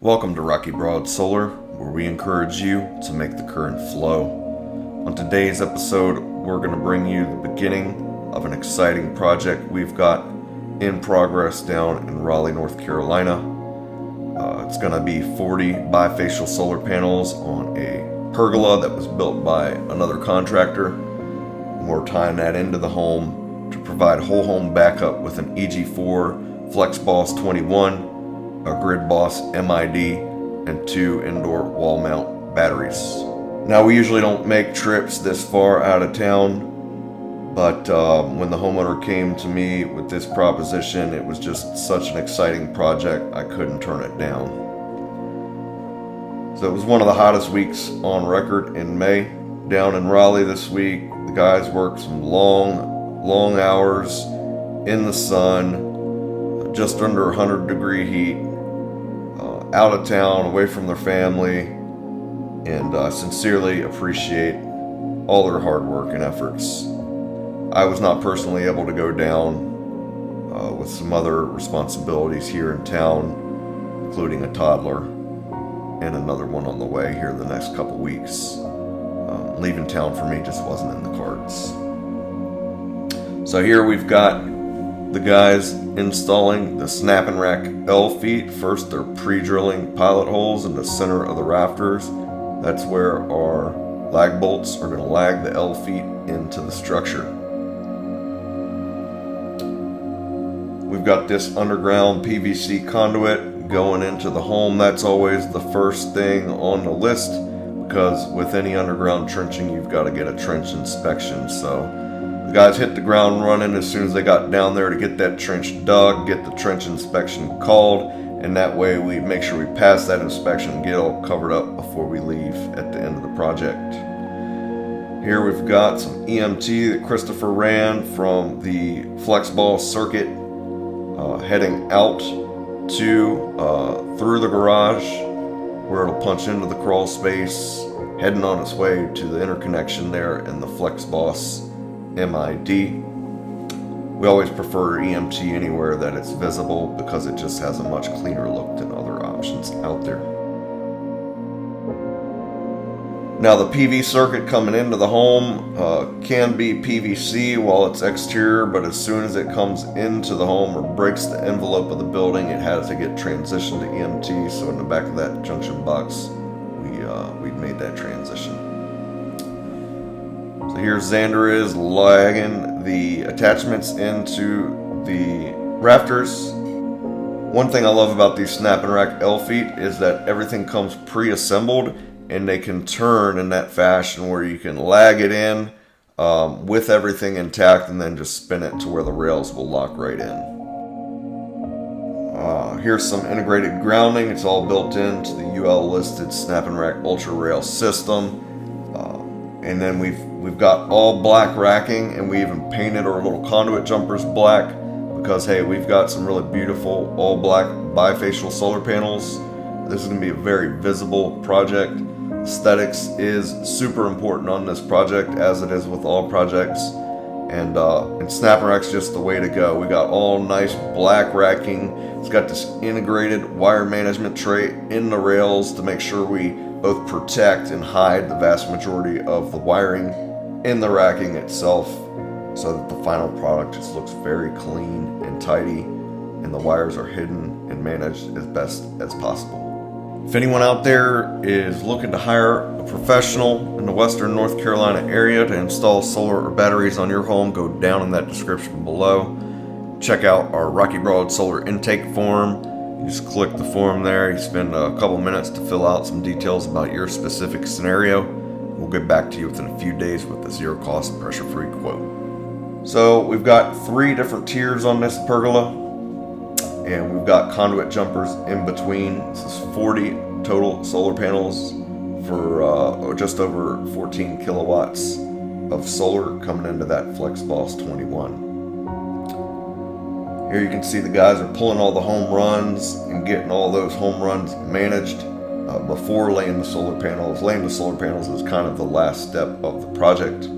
Welcome to Rocky Broad Solar, where we encourage you to make the current flow. On today's episode, we're going to bring you the beginning of an exciting project we've got in progress down in Raleigh, North Carolina. It's going to be 40 bifacial solar panels on a pergola that was built by another contractor. We're tying that into the home to provide whole home backup with an EG4 FlexBoss21, a GridBoss MID, and 2 indoor wall-mount batteries. Now, we usually don't make trips this far out of town, but when the homeowner came to me with this proposition, it was just such an exciting project, I couldn't turn it down. So it was one of the hottest weeks on record in May. Down in Raleigh this week, the guys worked some long hours in the sun, just under 100-degree heat, out of town, away from their family, and sincerely appreciate all their hard work and efforts. I was not personally able to go down with some other responsibilities here in town, including a toddler and another one on the way here the next couple weeks. Leaving town for me just wasn't in the cards. So here we've got the guys installing the snap and rack L feet. First, they're pre-drilling pilot holes in the center of the rafters. That's where our lag bolts are going to lag the L feet into the structure. We've got this underground PVC conduit going into the home. That's always the first thing on the list, because with any underground trenching, you've got to get a trench inspection. So the guys hit the ground running as soon as they got down there to get that trench dug, get the trench inspection called, and that way we make sure we pass that inspection and get all covered up before we leave at the end of the project. Here we've got some EMT that Christopher ran from the FlexBoss circuit, heading out to through the garage where it'll punch into the crawl space, heading on its way to the interconnection there in the FlexBoss MID. We always prefer EMT anywhere that it's visible because it just has a much cleaner look than other options out there. Now, the PV circuit coming into the home can be PVC while it's exterior, but as soon as it comes into the home or breaks the envelope of the building, it has to get transitioned to EMT. So in the back of that junction box, we made that transition. So here Xander is lagging the attachments into the rafters. One thing I love about these snap and rack L feet is that everything comes pre-assembled, and they can turn in that fashion where you can lag it in with everything intact and then just spin it to where the rails will lock right in. Here's some integrated grounding. It's all built into the UL listed snap and rack ultra rail system. And then we've got all black racking, and we even painted our little conduit jumpers black because, hey, we've got some really beautiful all black bifacial solar panels. This is going to be a very visible project. Aesthetics is super important on this project, as it is with all projects, and snap and rack's just the way to go. We got all nice black racking. It's got this integrated wire management tray in the rails to make sure we both protect and hide the vast majority of the wiring in the racking itself, so that the final product just looks very clean and tidy, and the wires are hidden and managed as best as possible. If anyone out there is looking to hire a professional in the western North Carolina area to install solar or batteries on your home, go down in that description below. Check out our Rocky Broad Solar intake form. You just click the form there. You spend a couple minutes to fill out some details about your specific scenario. We'll get back to you within a few days with a zero-cost, pressure-free quote. So we've got 3 different tiers on this pergola, and we've got conduit jumpers in between. This is 40 total solar panels for just over 14 kilowatts of solar coming into that FlexBoss21. Here you can see the guys are pulling all the home runs and getting all those home runs managed before laying the solar panels. Laying the solar panels is kind of the last step of the project.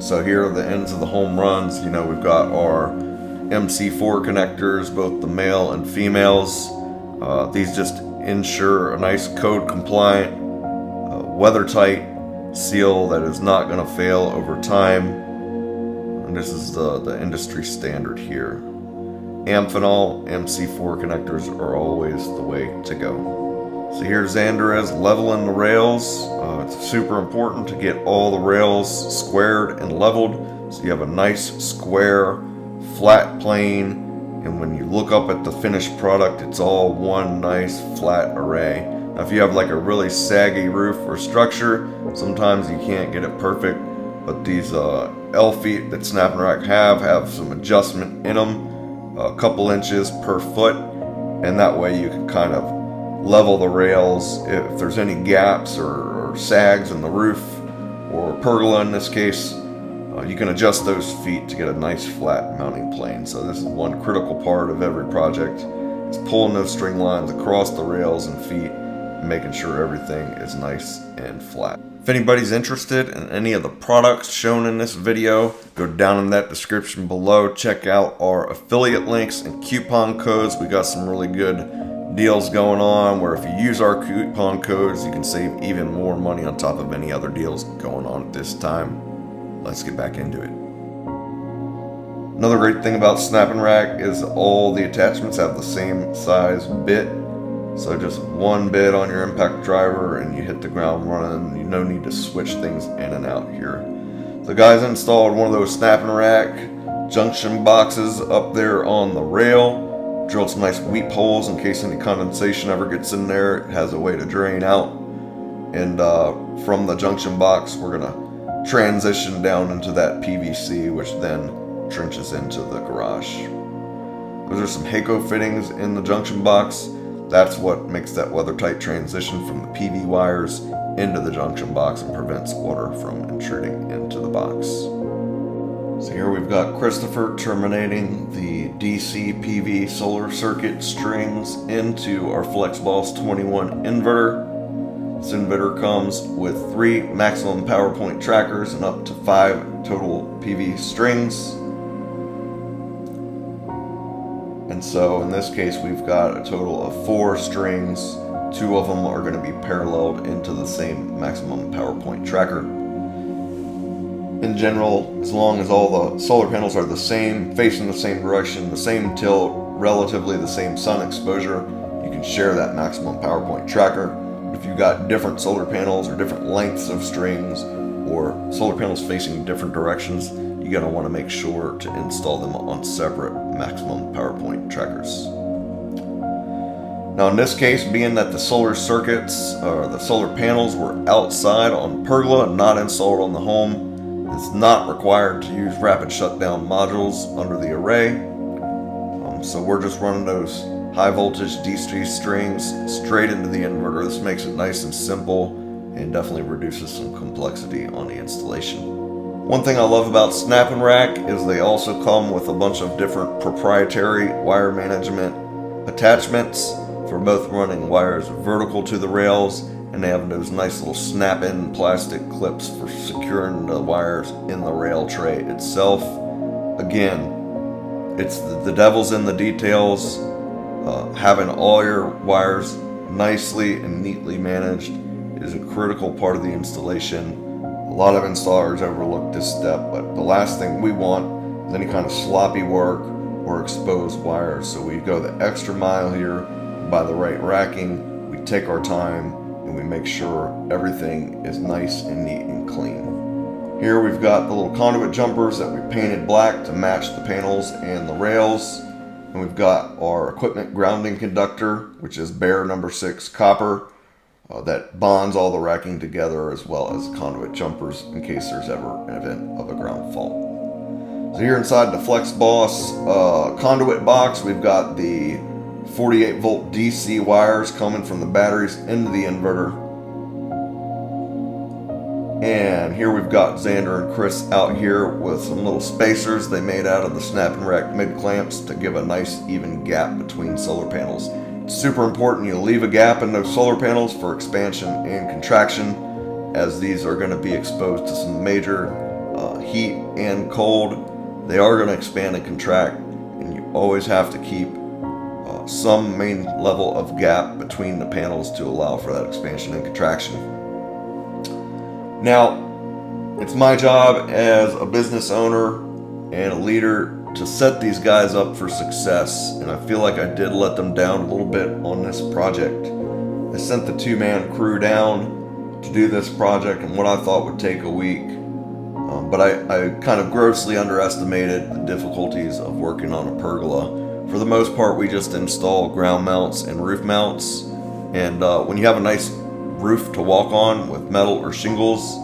So here are the ends of the home runs. You know, we've got our MC4 connectors, both the male and females. These just ensure a nice code compliant, weather-tight seal that is not going to fail over time. And this is the industry standard here. Amphenol MC4 connectors are always the way to go. So here Xander is leveling the rails. It's super important to get all the rails squared and leveled so you have a nice square flat plane, and when you look up at the finished product, it's all one nice flat array. Now if you have like a really saggy roof or structure, sometimes you can't get it perfect, but these L feet that Snap and Rack have some adjustment in them, a couple inches per foot, and that way you can kind of level the rails if there's any gaps or sags in the roof, or pergola in this case. You can adjust those feet to get a nice flat mounting plane. So this is one critical part of every project, is pulling those string lines across the rails and feet and making sure everything is nice and flat. If anybody's interested in any of the products shown in this video, go down in that description below. Check out our affiliate links and coupon codes. We got some really good deals going on where if you use our coupon codes, you can save even more money on top of any other deals going on at this time. Let's get back into it. Another great thing about Snap and Rack is all the attachments have the same size bit. So just one bit on your impact driver and you hit the ground running. You no need to switch things in and out here. The guys installed one of those Snap and Rack junction boxes up there on the rail. Drilled some nice weep holes in case any condensation ever gets in there. It has a way to drain out. And from the junction box, we're gonna transition down into that PVC, which then trenches into the garage. Those are some Heiko fittings in the junction box. That's what makes that weather-tight transition from the PV wires into the junction box and prevents water from intruding into the box. So here we've got Christopher terminating the DC PV solar circuit strings into our FlexBoss21 inverter. This inverter comes with 3 maximum power point trackers and up to 5 total PV strings. And so in this case we've got a total of 4 strings. 2 of them are going to be paralleled into the same maximum power point tracker. In general, as long as all the solar panels are the same, facing the same direction, the same tilt, relatively the same sun exposure, you can share that maximum power point tracker. If you've got different solar panels or different lengths of strings or solar panels facing different directions, you're going to want to make sure to install them on separate maximum power point trackers. Now in this case, being that the solar circuits or the solar panels were outside on Pergola, not installed on the home, it's not required to use rapid shutdown modules under the array. So we're just running those high voltage DC strings straight into the inverter. This makes it nice and simple and definitely reduces some complexity on the installation. One thing I love about Snap and Rack is they also come with a bunch of different proprietary wire management attachments for both running wires vertical to the rails, and they have those nice little snap-in plastic clips for securing the wires in the rail tray itself. Again, it's the devil's in the details. Having all your wires nicely and neatly managed is a critical part of the installation. A lot of installers overlook this step, but the last thing we want is any kind of sloppy work or exposed wires. So we go the extra mile here by the right racking. We take our time and we make sure everything is nice and neat and clean. Here we've got the little conduit jumpers that we painted black to match the panels and the rails. And we've got our equipment grounding conductor, which is bare number 6 copper, that bonds all the racking together, as well as conduit jumpers in case there's ever an event of a ground fault. So here inside the FlexBoss conduit box, we've got the 48 volt DC wires coming from the batteries into the inverter. And here we've got Xander and Chris out here with some little spacers they made out of the Snap and Rack mid clamps to give a nice even gap between solar panels. It's super important you leave a gap in those solar panels for expansion and contraction, as these are going to be exposed to some major heat and cold, they are going to expand and contract, and you always have to keep some main level of gap between the panels to allow for that expansion and contraction. Now, it's my job as a business owner and a leader to set these guys up for success, and I feel like I did let them down a little bit on this project. I sent the two-man crew down to do this project in what I thought would take a week, but I kind of grossly underestimated the difficulties of working on a pergola. For the most part, we just install ground mounts and roof mounts, and when you have a nice roof to walk on with metal or shingles,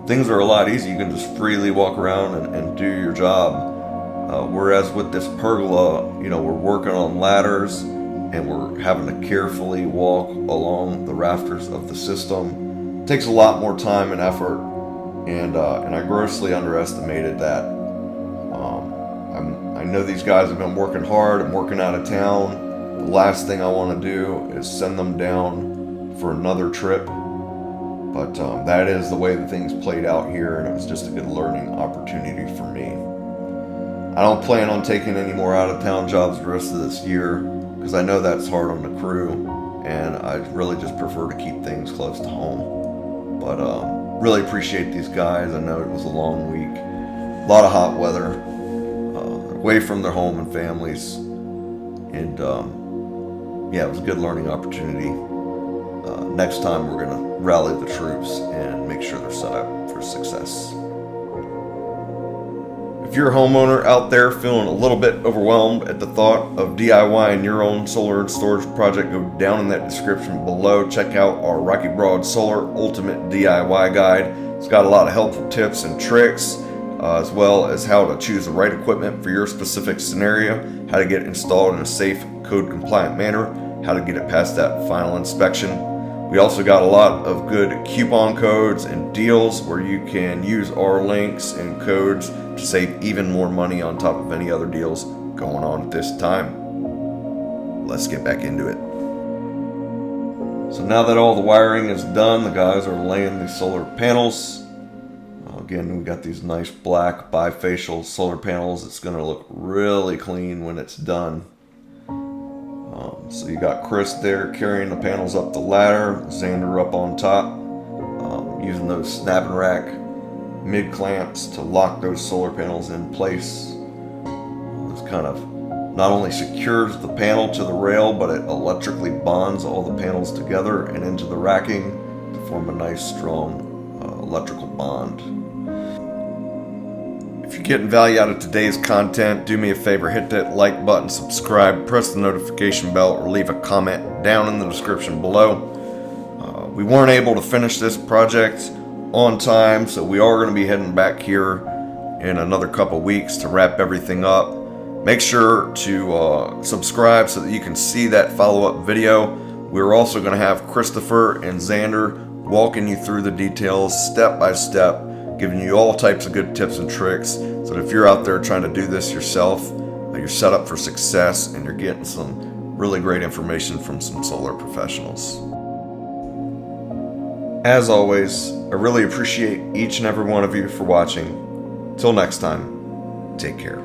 things are a lot easier. You can just freely walk around and do your job. Whereas with this pergola, we're working on ladders and we're having to carefully walk along the rafters of the system. It takes a lot more time and effort, and I grossly underestimated that. I know these guys have been working hard and working out of town. The last thing I want to do is send them down for another trip. But that is the way the things played out here, and it was just a good learning opportunity for me. I don't plan on taking any more out-of-town jobs the rest of this year, because I know that's hard on the crew, and I really just prefer to keep things close to home. But really appreciate these guys. I know it was a long week, a lot of hot weather, away from their home and families, and it was a good learning opportunity. Next time we're going to rally the troops and make sure they're set up for success. If you're a homeowner out there feeling a little bit overwhelmed at the thought of DIYing your own solar and storage project, go down in that description below. Check out our Rocky Broad Solar Ultimate DIY Guide. It's got a lot of helpful tips and tricks, as well as how to choose the right equipment for your specific scenario, how to get it installed in a safe, code-compliant manner, how to get it past that final inspection. We also got a lot of good coupon codes and deals where you can use our links and codes to save even more money on top of any other deals going on at this time. Let's get back into it. So now that all the wiring is done, the guys are laying these solar panels. Again, we got these nice black bifacial solar panels. It's going to look really clean when it's done. So you got Chris there carrying the panels up the ladder, Xander up on top, using those snap and rack mid clamps to lock those solar panels in place. This kind of not only secures the panel to the rail, but it electrically bonds all the panels together and into the racking to form a nice strong electrical bond. If you're getting value out of today's content, do me a favor, hit that like button, subscribe, press the notification bell, or leave a comment down in the description below. We weren't able to finish this project on time, so we are going to be heading back here in another couple weeks to wrap everything up. Make sure to subscribe so that you can see that follow-up video. We're also going to have Christopher and Xander walking you through the details step by step, giving you all types of good tips and tricks so that if you're out there trying to do this yourself, you're set up for success and you're getting some really great information from some solar professionals. As always, I really appreciate each and every one of you for watching. Till next time, take care.